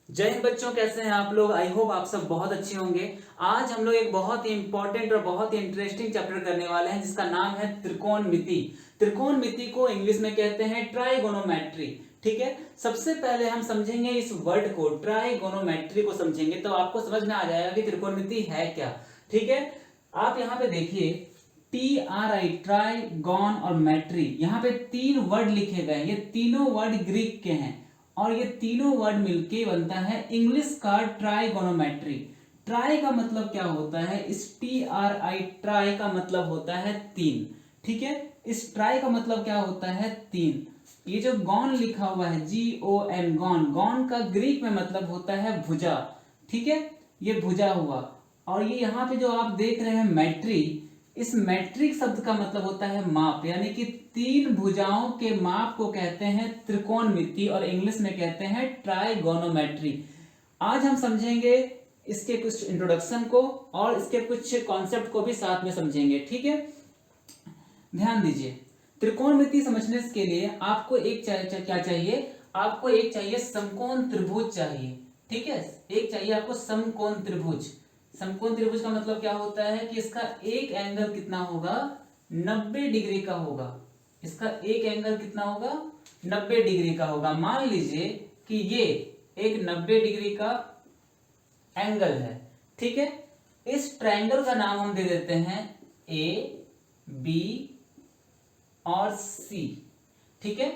जय हिंद बच्चों, कैसे हैं आप लोग। आई होप आप सब बहुत अच्छे होंगे। आज हम लोग एक बहुत ही इंपॉर्टेंट और बहुत ही इंटरेस्टिंग चैप्टर करने वाले हैं जिसका नाम है त्रिकोणमिति। त्रिकोणमिति को इंग्लिश में कहते हैं ट्राइगोनोमेट्री। ठीक है, सबसे पहले हम समझेंगे इस वर्ड को, ट्राइगोनोमेट्री को समझेंगे तो आपको समझ में आ जाएगा कि त्रिकोणमिति है क्या। ठीक है, आप यहाँ पे देखिए TRI, ट्राइगोन और मैट्री, यहाँ पे तीन वर्ड लिखे गए। ये तीनों वर्ड ग्रीक के हैं और ये तीनों वर्ड मिलके बनता है इंग्लिश का ट्राइगोनोमेट्री। ट्राई का मतलब क्या होता है, इस TRI ट्राई का मतलब होता है तीन। ठीक है, इस ट्राई का मतलब क्या होता है, तीन। ये जो गॉन लिखा हुआ है GON, गॉन, गॉन का ग्रीक में मतलब होता है भुजा। ठीक है, ये भुजा हुआ। और ये यहाँ पे जो आप देख रहे हैं मैट्री, इस मैट्रिक शब्द का मतलब होता है माप, यानी कि तीन भुजाओं के माप को कहते हैं त्रिकोणमिति और इंग्लिश में कहते हैं ट्राइगोनोमेट्री। आज हम समझेंगे इसके कुछ इंट्रोडक्शन को और इसके कुछ कॉन्सेप्ट को भी साथ में समझेंगे। ठीक है, ध्यान दीजिए। त्रिकोणमिति समझने के लिए आपको क्या चाहिए, आपको एक चाहिए समकोण त्रिभुज चाहिए। ठीक है, एक चाहिए आपको समकोण त्रिभुज। समकोण त्रिभुज का मतलब क्या होता है कि इसका एक एंगल कितना होगा, 90 डिग्री का होगा। इसका एक एंगल कितना होगा, 90 डिग्री का होगा। मान लीजिए कि ये एक 90 डिग्री का एंगल है। ठीक है, इस ट्रायंगल का नाम हम दे देते हैं AB और C। ठीक है,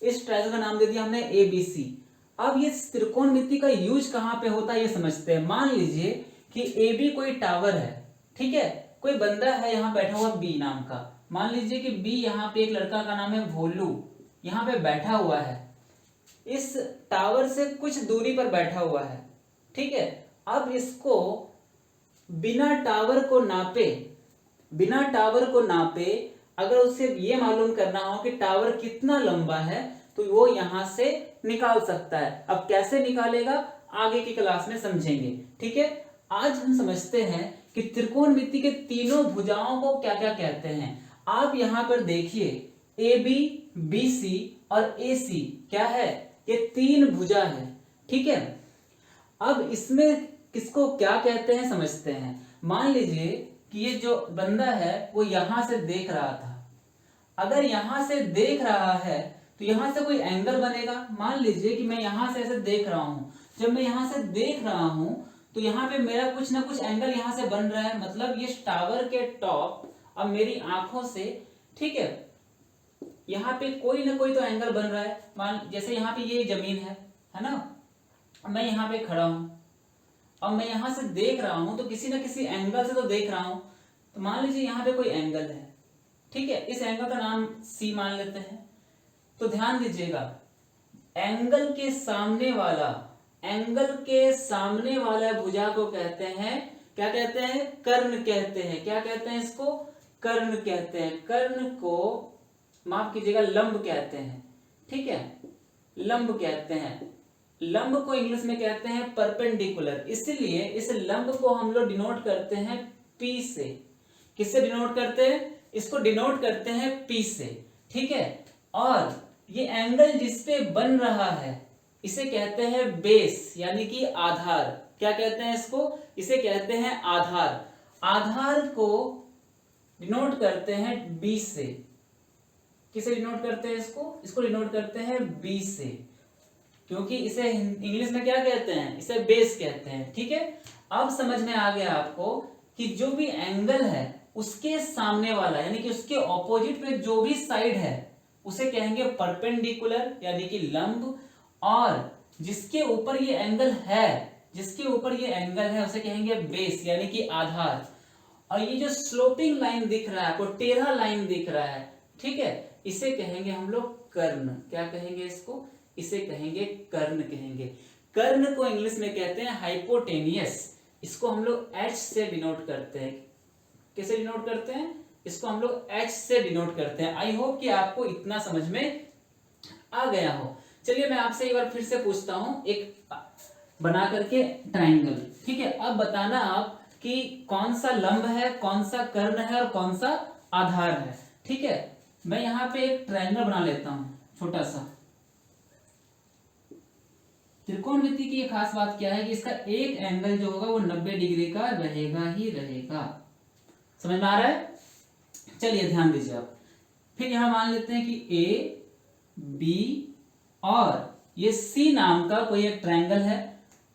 इस ट्रायंगल का नाम दे दिया हमने ABC। अब ये त्रिकोणमिति का यूज कहां पे होता है ये समझते हैं। मान लीजिए कि AB कोई टावर है। ठीक है, कोई बंदा है यहाँ बैठा हुआ B नाम का। मान लीजिए कि B यहाँ पे एक लड़का का नाम है भोलू, यहाँ पे बैठा हुआ है, इस टावर से कुछ दूरी पर बैठा हुआ है। ठीक है, अब इसको बिना टावर को नापे, बिना टावर को नापे अगर उसे ये मालूम करना हो कि टावर कितना लंबा है तो वो यहां से निकाल सकता है। अब कैसे निकालेगा आगे की क्लास में समझेंगे। ठीक है, आज हम समझते हैं कि त्रिकोणमिति के तीनों भुजाओं को क्या क्या कहते हैं। आप यहां पर देखिए AB, BC और AC क्या है, ये तीन भुजा है। ठीक है, अब इसमें किसको क्या कहते हैं समझते हैं। मान लीजिए कि ये जो बंदा है वो यहां से देख रहा था। अगर यहां से देख रहा है तो यहां से कोई एंगल बनेगा। मान लीजिए कि मैं यहां से ऐसे देख रहा हूं, जब मैं यहां से देख रहा हूं तो यहाँ पे मेरा कुछ ना कुछ एंगल यहां से बन रहा है, मतलब ये टावर के टॉप अब मेरी आंखों से, ठीक है, यहाँ पे कोई ना कोई तो एंगल बन रहा है। मान जैसे यहाँ पे ये जमीन है ना, मैं यहाँ पे खड़ा हूं, अब मैं यहां से देख रहा हूं तो किसी ना किसी एंगल से तो देख रहा हूं। तो मान लीजिए यहाँ पे कोई एंगल है। ठीक है, इस एंगल का नाम C मान लेते हैं। तो ध्यान दीजिएगा, एंगल के सामने वाला, एंगल के सामने वाला भुजा को कहते हैं, क्या कहते हैं, कर्ण कहते हैं। क्या कहते हैं इसको, कर्ण कहते हैं। कर्ण को माफ कीजिएगा लंब कहते हैं। ठीक है, लंब कहते हैं। लंब को इंग्लिश में कहते हैं परपेंडिकुलर, इसलिए इस लंब को हम लोग डिनोट करते हैं P से। किससे डिनोट करते हैं, इसको डिनोट करते हैं P से। ठीक है, और ये एंगल जिसपे बन रहा है इसे कहते हैं बेस, यानी कि आधार। क्या कहते हैं इसको, इसे कहते हैं आधार। आधार को डिनोट करते हैं B से। किसे डिनोट करते हैं इसको, इसको डिनोट करते हैं B से, क्योंकि इसे इंग्लिश में क्या कहते हैं, इसे बेस कहते हैं। ठीक है, अब समझ में आ गया आपको कि जो भी एंगल है उसके सामने वाला, यानी कि उसके ऑपोजिट पे जो भी साइड है उसे कहेंगे परपेंडिकुलर, यानी कि लंब। और जिसके ऊपर ये एंगल है, जिसके ऊपर ये एंगल है उसे कहेंगे बेस, यानी कि आधार। और ये जो स्लोपिंग लाइन दिख रहा है आपको, टेढ़ा लाइन दिख रहा है, ठीक है, इसे कहेंगे हम लोग कर्ण। क्या कहेंगे इसको, इसे कहेंगे कर्ण कहेंगे। कर्ण को इंग्लिश में कहते हैं हाइपोटेनियस। इसको हम लोग H से डिनोट करते हैं। किसे डिनोट करते हैं, इसको हम लोग H से डिनोट करते हैं। आई होप कि आपको इतना समझ में आ गया हो। चलिए मैं आपसे एक बार फिर से पूछता हूं, एक बना करके ट्रायंगल। ठीक है, अब बताना आप कि कौन सा लंब है, कौन सा कर्ण है और कौन सा आधार है। ठीक है, मैं यहाँ पे एक ट्रायंगल बना लेता हूं छोटा सा। त्रिकोणमिति की ये खास बात क्या है कि इसका एक एंगल जो होगा वो 90 डिग्री का रहेगा ही रहेगा। समझ में आ रहा है? चलिए ध्यान दीजिए आप। फिर यहां मान लेते हैं कि ए बी और ये सी नाम का कोई एक ट्रायंगल है।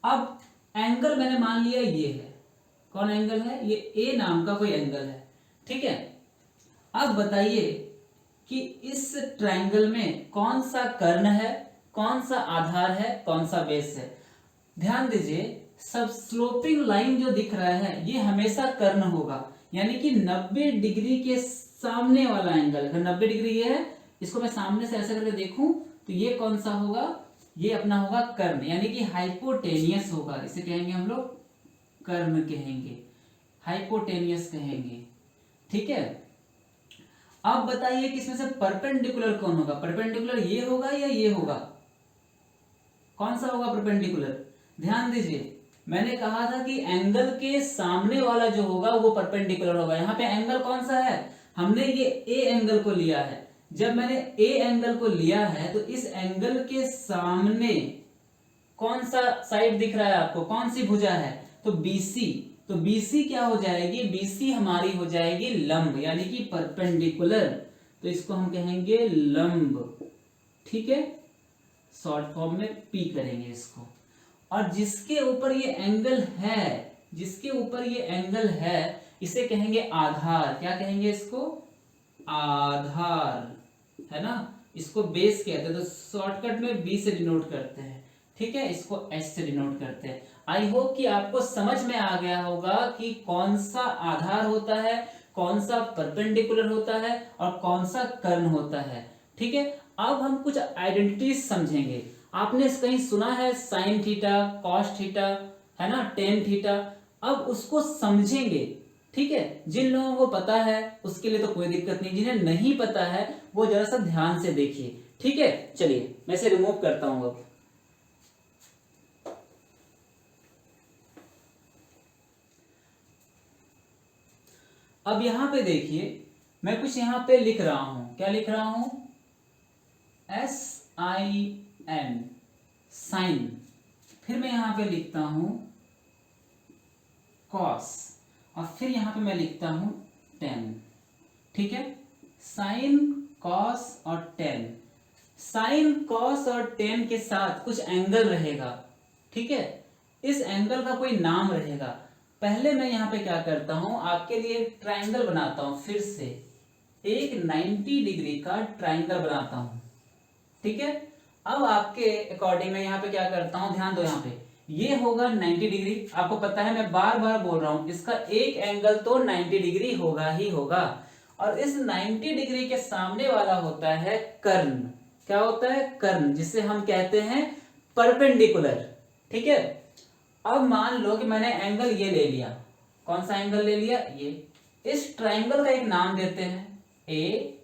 अब एंगल मैंने मान लिया ये है। कौन एंगल है? ये ए नाम का कोई एंगल है। ठीक है, अब बताइए कि इस ट्रायंगल में कौन सा कर्ण है, कौन सा आधार है, कौन सा बेस है। ध्यान दीजिए, सब स्लोपिंग लाइन जो दिख रहा है ये हमेशा कर्ण होगा, यानी कि 90 डिग्री के सामने वाला एंगल। अगर 90 डिग्री ये है, इसको मैं सामने से ऐसे करके देखूं तो ये कौन सा होगा? ये अपना होगा कर्ण, यानी कि हाइपोटेनियस होगा। इसे कहेंगे हम लोग कर्ण कहेंगे, हाइपोटेनियस कहेंगे। ठीक है, अब बताइए कि इसमें से परपेंडिकुलर कौन होगा? परपेंडिकुलर ये होगा या ये होगा? कौन सा होगा परपेंडिकुलर? ध्यान दीजिए, मैंने कहा था कि एंगल के सामने वाला जो होगा वो परपेंडिकुलर होगा। यहाँ पे एंगल कौन सा है? हमने ये ए एंगल को लिया है। जब मैंने ए एंगल को लिया है तो इस एंगल के सामने कौन सा साइड दिख रहा है आपको? कौन सी भुजा है? तो बीसी। तो बीसी क्या हो जाएगी? बीसी हमारी हो जाएगी लंब, यानी कि परपेंडिकुलर। तो इसको हम कहेंगे लंब। ठीक है, शॉर्ट फॉर्म में पी करेंगे इसको। और जिसके ऊपर ये एंगल है, जिसके ऊपर ये एंगल है, इसे कहेंगे आधार। क्या कहेंगे इसको? आधार, है ना। इसको बेस कहते हैं, तो शॉर्टकट में बी से डिनोट करते हैं। ठीक है, इसको एस से डिनोट करते हैं। आई होप कि आपको समझ में आ गया होगा कि कौन सा आधार होता है, कौन सा परपेंडिकुलर होता है और कौन सा कर्ण होता है। ठीक है, अब हम कुछ आइडेंटिटीज समझेंगे। आपने कहीं सुना है साइन थीटा, कॉस थीटा, है ना, टेन थीटा। अब उसको समझेंगे। ठीक है, जिन लोगों को पता है उसके लिए तो कोई दिक्कत नहीं, जिन्हें नहीं पता है वो जरा सा ध्यान से देखिए। ठीक है, चलिए मैं इसे रिमूव करता हूं। अब यहां पे देखिए, मैं कुछ यहां पे लिख रहा हूं। क्या लिख रहा हूं? SIN, sine. फिर मैं यहां पे लिखता हूं कॉस, और फिर यहां पे मैं लिखता हूं टेन। ठीक है, साइन, कॉस और टेन। साइन, कॉस और टेन के साथ कुछ एंगल रहेगा। ठीक है, इस एंगल का कोई नाम रहेगा। पहले मैं यहां पे क्या करता हूं, आपके लिए एक ट्रायंगल बनाता हूं। फिर से एक 90 डिग्री का ट्रायंगल बनाता हूं। ठीक है, अब आपके अकॉर्डिंग मैं यहाँ पे क्या करता हूँ, ध्यान दो। यहाँ पे ये होगा 90 डिग्री। आपको पता है, मैं बार बार बोल रहा हूँ, इसका एक एंगल तो 90 डिग्री होगा ही होगा। और इस 90 डिग्री के सामने वाला होता है कर्ण। क्या होता है? कर्ण, जिसे हम कहते हैं परपेंडिकुलर। ठीक है, अब मान लो कि मैंने एंगल ये ले लिया। कौन सा एंगल ले लिया? ये। इस ट्राइंगल का एक नाम देते हैं, ए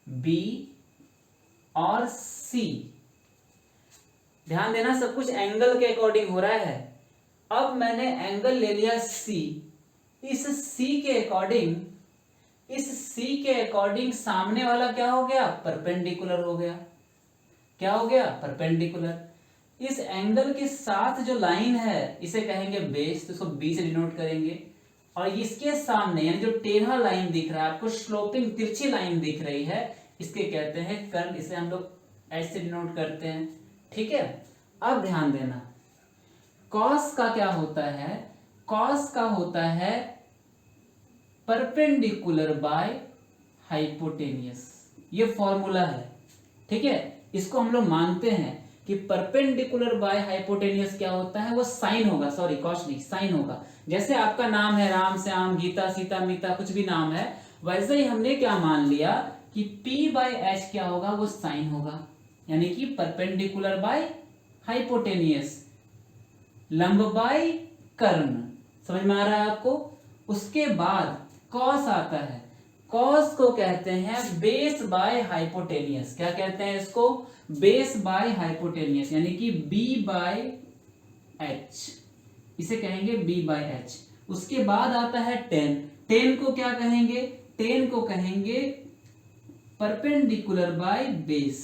बी और सी। ध्यान देना, सब कुछ एंगल के अकॉर्डिंग हो रहा है। अब मैंने एंगल ले लिया सी। इस सी के अकॉर्डिंग, इस सी के अकॉर्डिंग सामने वाला क्या हो गया? परपेंडिकुलर हो गया। क्या हो गया? परपेंडिकुलर। इस एंगल के साथ जो लाइन है इसे कहेंगे बेस, तो इसको बी से डिनोट करेंगे। और इसके सामने यानी जो टेढ़ा लाइन दिख रहा है आपको, स्लोपिंग तिरछी लाइन दिख रही है, इसके कहते हैं कर्ण। इसे हम लोग एस से डिनोट करते हैं। ठीक है, अब ध्यान देना, कॉस का क्या होता है? कॉस का होता है परपेंडिकुलर बाय हाइपोटेनियस। ये फॉर्मूला है। ठीक है, इसको हम लोग मानते हैं कि परपेंडिकुलर बाय हाइपोटेनियस क्या होता है? वो साइन होगा। सॉरी, कॉस नहीं, साइन होगा। जैसे आपका नाम है राम, श्याम, गीता, सीता, मीता, कुछ भी नाम है, वैसे ही हमने क्या मान लिया कि P बाय एच क्या होगा? वो साइन होगा, यानी कि परपेंडिकुलर बाय हाइपोटेनियस, लंब बाय कर्ण। समझ में आ रहा है आपको? उसके बाद कॉस आता है। कॉस को कहते हैं बेस बाय हाइपोटेनियस। क्या कहते हैं इसको? बेस बाय हाइपोटेनियस, यानी कि B बाय एच। इसे कहेंगे B बाय एच। उसके बाद आता है टेन। टेन को क्या कहेंगे? टेन को कहेंगे perpendicular by base.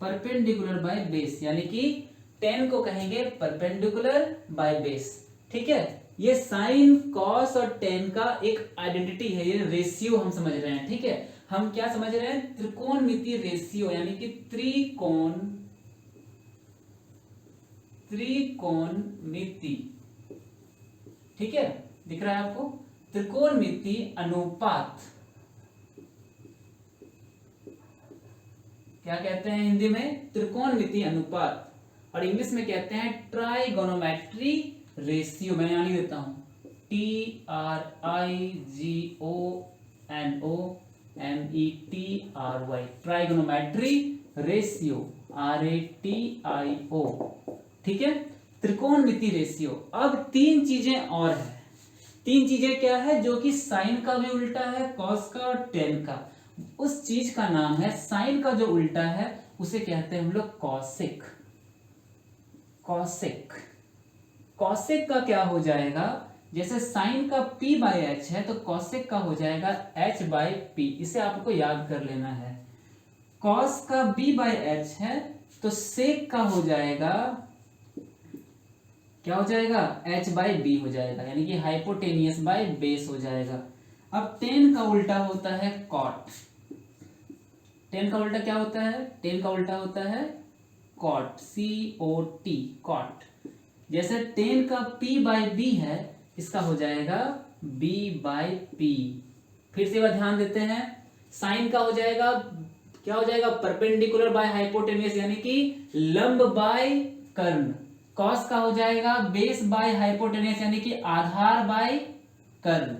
Perpendicular by base, यानी कि टेन को कहेंगे परपेंडिकुलर बाय बेस। ठीक है, ये साइन कॉस और टेन का एक आइडेंटिटी है, ये रेशियो हम समझ रहे हैं। ठीक है, हम क्या समझ रहे हैं, त्रिकोणमिति रेशियो, यानी कि त्रिकोणमिति। ठीक है, दिख रहा है आपको, त्रिकोणमिति अनुपात, क्या कहते हैं हिंदी में, त्रिकोणमिति अनुपात, और इंग्लिश में कहते हैं ट्राइगोनोमेट्री रेशियो। मैं यहां लिख देता हूं, TRIGONOMETRY, ट्राइगोनोमेट्री रेशियो, RATIO। ठीक है, त्रिकोणमिति रेशियो। अब तीन चीजें और है, तीन चीजें क्या है, जो कि साइन का भी उल्टा है, कॉस का और टेन का। उस चीज का नाम है, साइन का जो उल्टा है उसे कहते हैं हम लोग कॉसेक। कॉसेक, कॉसेक का क्या हो जाएगा, जैसे साइन का p बाई एच है तो कॉसेक का हो जाएगा h बाई पी। इसे आपको याद कर लेना है। कॉस का b बाई एच है तो सेक का हो जाएगा, क्या हो जाएगा, h बाई बी हो जाएगा, यानी कि हाइपोटेनियस बाई बेस हो जाएगा। अब टेन का उल्टा होता है कॉट। टेन का उल्टा क्या होता है, टेन का उल्टा होता है कॉट, COT, कॉट। जैसे टेन का p बाई बी है, इसका हो जाएगा b बाई पी। फिर से ध्यान देते हैं, साइन का हो जाएगा, क्या हो जाएगा, परपेंडिकुलर बाय हाइपोटेनियस, यानी कि लंब बाय कर्ण। कॉस का हो जाएगा बेस बाय हाइपोटेनियस, यानी कि आधार बाय कर्ण।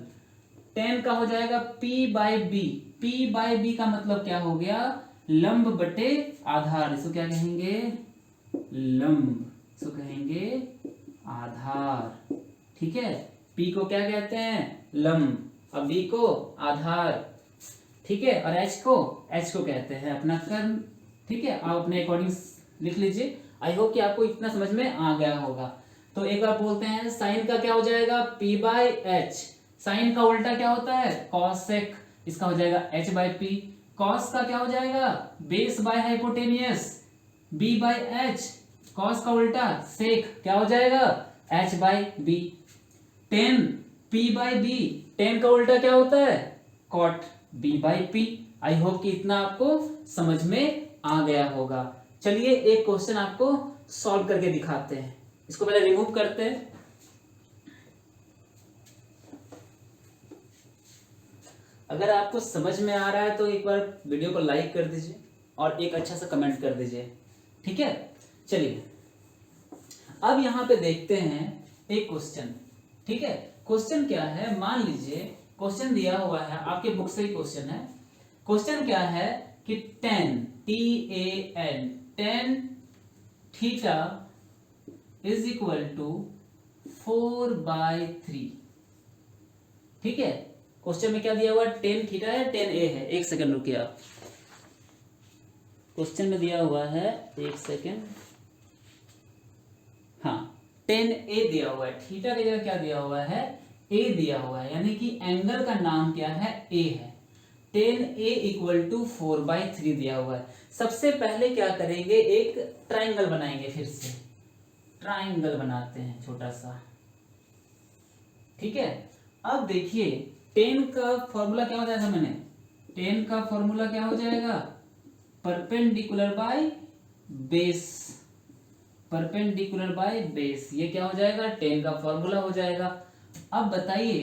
टेन का हो जाएगा p by B. p by B का मतलब क्या हो गया, लंब बटे आधार। इसको क्या कहेंगे, लंब, इसको कहेंगे आधार। ठीक है, p को क्या कहते हैं, लंब, और b को आधार। ठीक है, और h को कहते हैं अपना कर्ण। ठीक है, आप अपने अकॉर्डिंग लिख लीजिए। आई होप कि आपको इतना समझ में आ गया होगा। तो एक बार बोलते हैं, साइन का क्या हो जाएगा, p बाई एच। साइन का उल्टा क्या होता है, कॉसेक, इसका हो जाएगा h बाई पी। कॉस का क्या हो जाएगा, base by hypotenuse, b by H. Cos का उल्टा सेक, क्या हो जाएगा, h by B. Tan p by B, tan का उल्टा क्या होता है, cot, b by P. I hope कि इतना आपको समझ में आ गया होगा। चलिए एक क्वेश्चन आपको सॉल्व करके दिखाते हैं। इसको पहले रिमूव करते हैं। अगर आपको समझ में आ रहा है तो एक बार वीडियो को लाइक कर दीजिए और एक अच्छा सा कमेंट कर दीजिए। ठीक है, चलिए अब यहां पे देखते हैं एक क्वेश्चन। ठीक है, क्वेश्चन क्या है, मान लीजिए क्वेश्चन दिया हुआ है, आपके बुक से ही क्वेश्चन है। क्वेश्चन क्या है कि tan, TAN, tan theta is equal to 4/3। ठीक है, क्वेश्चन में क्या दिया हुआ है, tan थीटा है, tan A है। एक सेकंड रुकिए आप, क्वेश्चन में दिया हुआ है, एक सेकंड, हाँ, tan A दिया हुआ है, थीटा की जगह क्या दिया हुआ है, A दिया हुआ है, यानी कि एंगल का नाम क्या है, A है। tan A इक्वल टू 4/3 दिया हुआ है। सबसे पहले क्या करेंगे, एक ट्राइंगल बनाएंगे। फिर से ट्राइंगल बनाते हैं छोटा सा। ठीक है, अब देखिए tan का फॉर्मूला क्या हो जाएगा, मैंने tan का फॉर्मूला क्या हो जाएगा, perpendicular by base, perpendicular by base. ये क्या हो जाएगा, tan का फॉर्मूला हो जाएगा। अब बताइए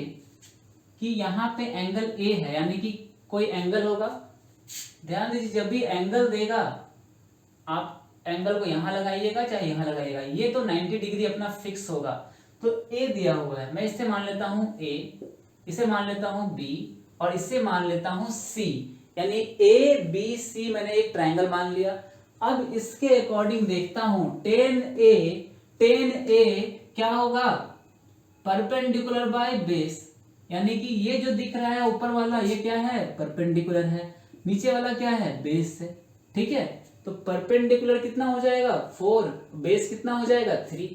कि यहाँ पे एंगल A है, यानी कि कोई एंगल होगा। ध्यान दीजिए, जब भी एंगल देगा आप एंगल को यहां लगाइएगा चाहे यहां लगाइएगा, ये तो 90 डिग्री अपना फिक्स होगा। तो A दिया हुआ है, मैं इससे मान लेता हूं A, इसे मान लेता हूं B और इससे मान लेता हूं C, यानी ABC मैंने एक ट्रायंगल मान लिया। अब इसके अकॉर्डिंग देखता हूं tan A क्या होगा, परपेंडिकुलर बाय बेस, यानी कि ये जो दिख रहा है ऊपर वाला ये क्या है, परपेंडिकुलर है, नीचे वाला क्या है, बेस है। ठीक है, तो परपेंडिकुलर कितना हो जाएगा 4, बेस कितना हो जाएगा 3।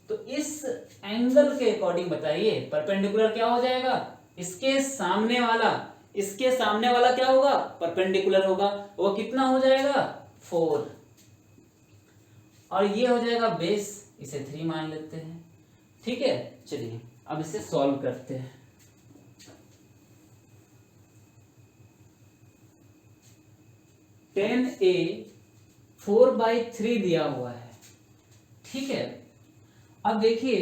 तो इस एंगल के अकॉर्डिंग बताइए परपेंडिकुलर क्या हो जाएगा, इसके सामने वाला क्या होगा, परपेंडिकुलर होगा, वो कितना हो जाएगा 4। और ये हो जाएगा बेस, इसे 3 मान लेते हैं। ठीक है, चलिए अब इसे सॉल्व करते हैं। टेन ए 4/3 दिया हुआ है। ठीक है, अब देखिए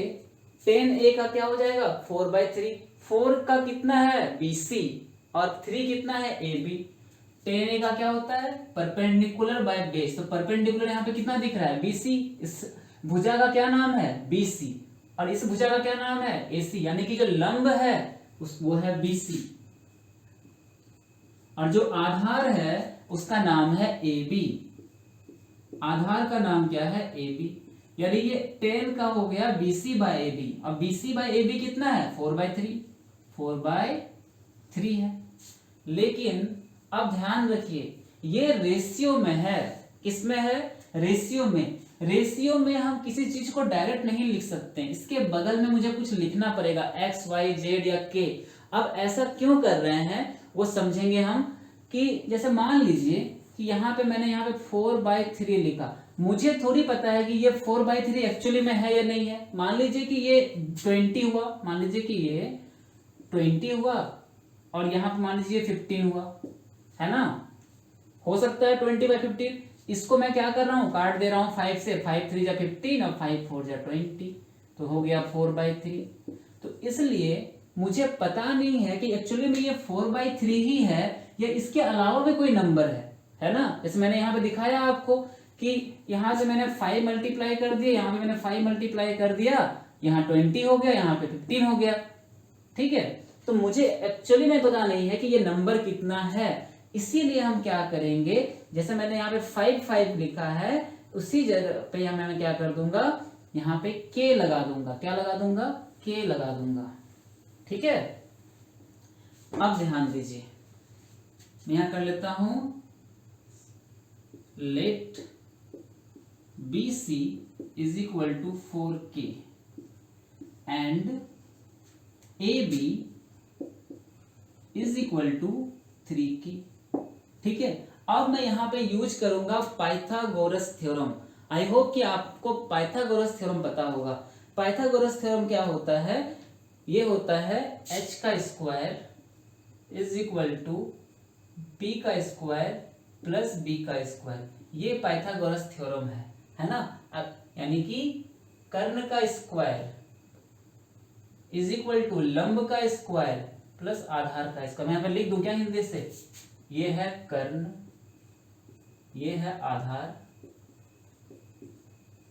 10a का क्या हो जाएगा 4/3। 4 का कितना है BC और 3 कितना है AB। 10a का क्या होता है परपेंडिकुलर बाय बेस, तो परपेंडिकुलर यहाँ पे कितना दिख रहा है BC। इस भुजा का क्या नाम है BC और इस भुजा का क्या नाम है AC, यानी कि जो लंब है वो है BC और जो आधार है उसका नाम है AB। आधार का नाम क्या है AB, यानी ये 10 का हो गया BC/AB। अब BC/AB कितना है 4/3, 4/3 है। लेकिन अब ध्यान रखिए ये रेशियो में है, किसमें है रेशियो में। रेशियो में हम किसी चीज को डायरेक्ट नहीं लिख सकते, इसके बगल में मुझे कुछ लिखना पड़ेगा x y z या k। अब ऐसा क्यों कर रहे हैं वो समझेंगे हम, कि जैसे मान लीजिए कि यहाँ पे मैंने यहाँ पे 4/3 लिखा, मुझे थोड़ी पता है कि ये 4/3 एक्चुअली में है या नहीं है। मान लीजिए कि ये 20 हुआ, मान लीजिए कि ये 20 हुआ और यहाँ पे मान लीजिए 15 हुआ, है ना। हो सकता है 20/15। इसको मैं क्या कर रहा हूँ काट दे रहा हूँ 5 से, 5 3 जा 15 और 5 4 जा 20, तो हो गया 4/3। तो इसलिए मुझे पता नहीं है कि एक्चुअली में ये 4/3 ही है या इसके अलावा भी कोई नंबर है ना। जैसे मैंने यहाँ पे दिखाया आपको कि यहाँ से मैंने 5 मल्टीप्लाई कर दिया, यहाँ पे मैंने 5 मल्टीप्लाई कर दिया, यहाँ 20 हो गया, यहाँ पे 15 हो गया। ठीक है, तो मुझे एक्चुअली में पता नहीं है कि ये नंबर कितना है, इसीलिए हम क्या करेंगे, जैसे मैंने यहाँ पे 5 लिखा है उसी जगह पे यहाँ मैं क्या कर दूंगा, यहाँ पे k लगा दूंगा। क्या लगा दूंगा k लगा दूंगा। ठीक है, अब ध्यान दीजिए मैं यहां कर लेता हूं let BC is equal to 4k and AB is equal to 3k। ठीक है, अब मैं यहां पे यूज करूंगा पाइथागोरस थ्योरम। आई होप कि आपको पाइथागोरस थ्योरम पता होगा। पाइथागोरस थ्योरम क्या होता है, ये होता है h का square is equal to b का स्क्वायर प्लस b का स्क्वायर। ये पाइथागोरस थ्योरम है ना। अब यानी कि कर्ण का स्क्वायर इज इक्वल टू लंब का स्क्वायर प्लस आधार का स्क्वायर। मैं यहाँ पे लिख दूं क्या हिंदी से, ये है कर्ण, ये है आधार,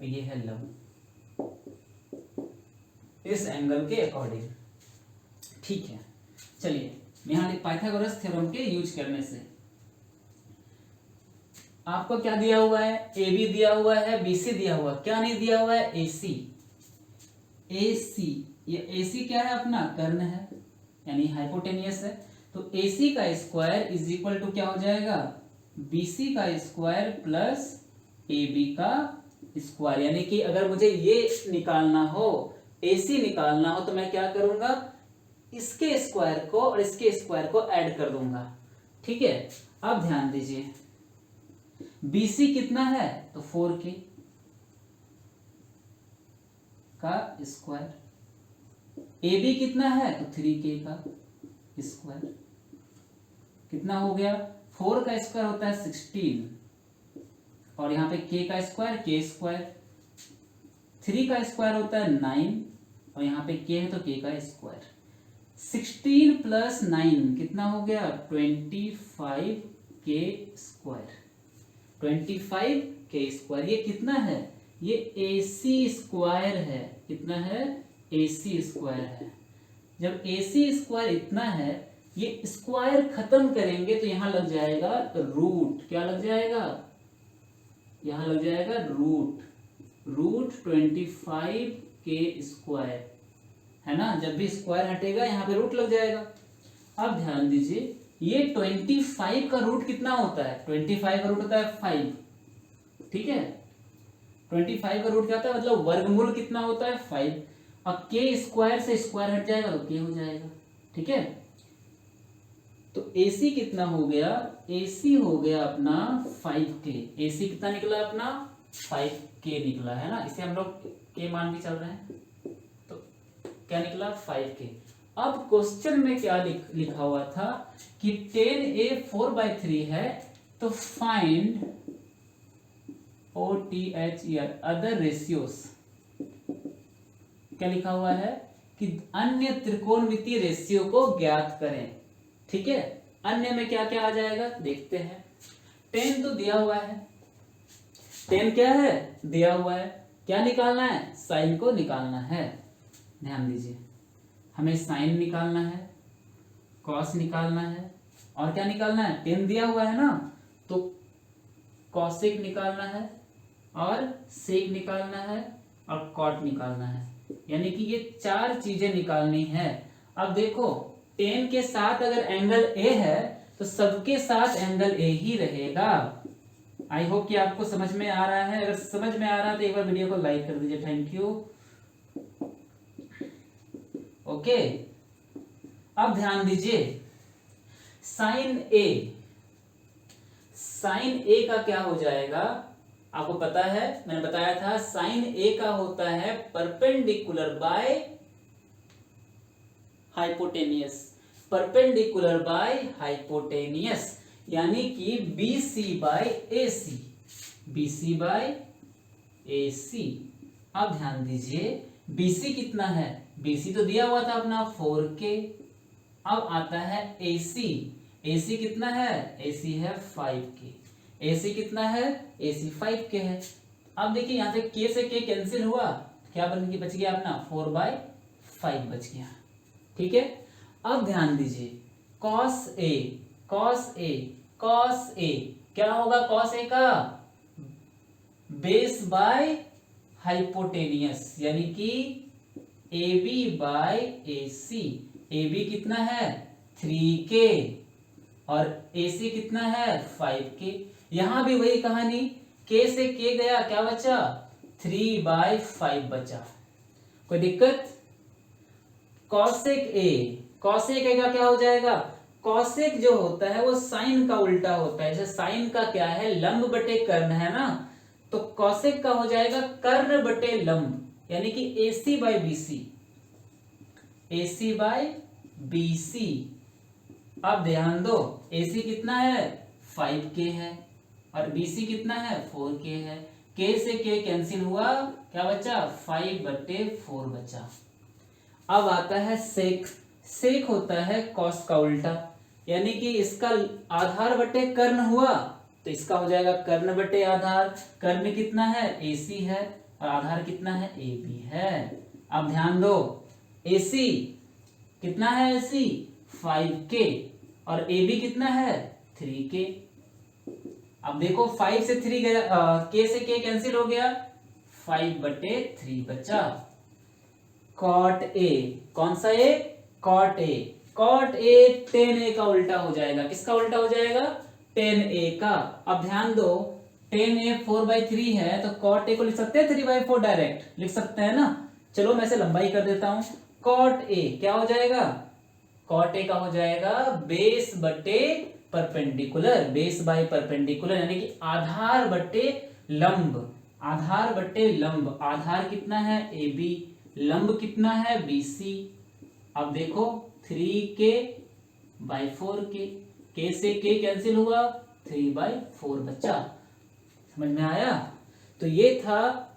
ये है लंब, इस एंगल के अकॉर्डिंग। ठीक है, चलिए यहां पाइथागोरस थ्योरम के यूज करने से आपको क्या दिया हुआ है, ए बी दिया हुआ है, BC दिया हुआ, क्या नहीं दिया हुआ है AC। AC ये AC क्या है अपना कर्ण है, यानी हाइपोटेनियस है। तो AC का स्क्वायर इज इक्वल टू क्या हो जाएगा BC का स्क्वायर प्लस AB का स्क्वायर। यानी कि अगर मुझे ये निकालना हो, AC निकालना हो, तो मैं क्या करूंगा इसके स्क्वायर को और इसके स्क्वायर को ऐड कर दूंगा। ठीक है, अब ध्यान दीजिए BC कितना है तो 4k का स्क्वायर, AB कितना है तो 3k का स्क्वायर। कितना हो गया 4 का स्क्वायर होता है 16 और यहाँ पे k का स्क्वायर k स्क्वायर, 3 का स्क्वायर होता है 9 और यहाँ पे k है तो k का स्क्वायर। 16 प्लस 9 कितना हो गया 25k स्क्वायर, 25k स्क्वायर। ये कितना है ये AC स्क्वायर है, कितना है AC स्क्वायर है। जब AC स्क्वायर इतना है, ये स्क्वायर खत्म करेंगे तो यहां लग जाएगा रूट, क्या लग जाएगा यहां लग जाएगा रूट 25k स्क्वायर, है ना। जब भी स्क्वायर हटेगा यहाँ पे रूट लग जाएगा। अब ध्यान दीजिए ये 25 का रूट कितना होता है, 25 का रूट होता है 5। ठीक है, 25 का रूट क्या होता है मतलब वर्गमूल कितना होता है 5। अब k स्क्वायर से स्क्वायर हट जाएगा तो k हो जाएगा। ठीक है, तो AC कितना हो गया, AC हो गया अपना 5k। AC कितना निकला अपना 5k निकला है ना, इसे हम लोग k मान भी चल रहे हैं, तो क्या निकला 5k। अब क्वेश्चन में क्या लिखा हुआ था कि 10a 4/3 है, तो फाइंड OTHER अदर रेशियोज। क्या लिखा हुआ है कि अन्य त्रिकोणमितीय रेशियो को ज्ञात करें। ठीक है, अन्य में क्या क्या आ जाएगा देखते हैं। 10 तो दिया हुआ है, 10 क्या है दिया हुआ है, क्या निकालना है साइन को निकालना है। ध्यान दीजिए, हमें साइन निकालना है, कॉस निकालना है, और क्या निकालना है 10 दिया हुआ है ना, तो कॉसेक निकालना है और सेक निकालना है और कॉट निकालना है, यानी कि ये 4 चीजें निकालनी है। अब देखो 10 के साथ अगर एंगल ए है तो सबके साथ एंगल ए ही रहेगा। आई होप कि आपको समझ में आ रहा है, अगर समझ में आ रहा है तो एक बार वीडियो को लाइक कर दीजिए, थैंक यू। ओके, अब ध्यान दीजिए, साइन ए का क्या हो जाएगा आपको पता है, मैंने बताया था साइन ए का होता है perpendicular by hypotenuse, perpendicular by hypotenuse, यानी कि BC by AC, BC by AC। अब ध्यान दीजिए BC कितना है, BC तो दिया हुआ था अपना 4k। अब आता है AC कितना है, AC है 5k, AC कितना है, AC 5k है। अब देखिए यहाँ से k से k कैंसिल हुआ, क्या बच गया अपना 4/5 बच गया। ठीक है, अब ध्यान दीजिए cos A क्या होगा, cos A का बेस बाय हाइपोटेनियस, यानी कि AB बाय AC। AB कितना है 3k और AC कितना है 5k। यहां भी वही कहानी, k से k गया, क्या बचा 3/5 बचा। कोई दिक्कत। कॉसेक ए का क्या हो जाएगा, कॉसेक जो होता है वो साइन का उल्टा होता है। जैसे साइन का क्या है लंब बटे कर्ण है ना, तो कॉसेक का हो जाएगा कर्ण बटे लंब, यानी कि AC बाय BC। अब ध्यान दो AC कितना है 5k है और BC कितना है 4k है, k से k कैंसिल हुआ, क्या बचा 5/4 बचा। अब आता है सेक होता है कॉस का उल्टा, यानी कि इसका आधार बटे कर्ण हुआ, तो इसका हो जाएगा कर्ण बटे आधार। कर्ण कितना है AC है और आधार कितना है AB है। अब ध्यान दो AC कितना है, AC 5k और AB कितना है 3k। अब देखो 5 से 3 गया, k से k कैंसिल हो गया, 5/3 बचा। कॉट A, कौन सा A, कॉट A 10A का उल्टा हो जाएगा, किसका उल्टा हो जाएगा 10A का। अब ध्यान दो 10A 4/3 है, तो कॉट A को लिख सकते हैं 3/4 डायरेक्ट लिख सकते हैं ना। चलो मैं इसे लंबाई कर देता हूं, कॉट A क्या हो जाएगा, कॉट A का हो जाएगा बेस बटे परपेंडिकुलर, बेस बाय परपेंडिकुलर, यानी कि आधार बटे लंब, आधार बटे लंब। आधार कितना है AB, लंब कितना है BC। अब देखो 3k/4k, k से k कैंसिल हुआ, 3/4 बचा। समझ में आया। तो ये था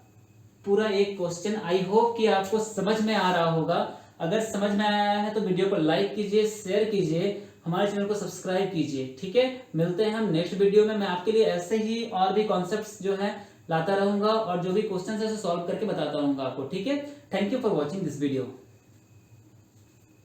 पूरा एक क्वेश्चन। आई होप कि आपको समझ में आ रहा होगा। अगर समझ में आया है तो वीडियो को लाइक कीजिए, शेयर कीजिए, हमारे चैनल को सब्सक्राइब कीजिए। ठीक है, मिलते हैं हम नेक्स्ट वीडियो में। मैं आपके लिए ऐसे ही और भी कॉन्सेप्ट्स जो है लाता रहूंगा और जो भी क्वेश्चन है उसे सॉल्व करके बताता रहूंगा आपको। ठीक है, thank you for watching this video.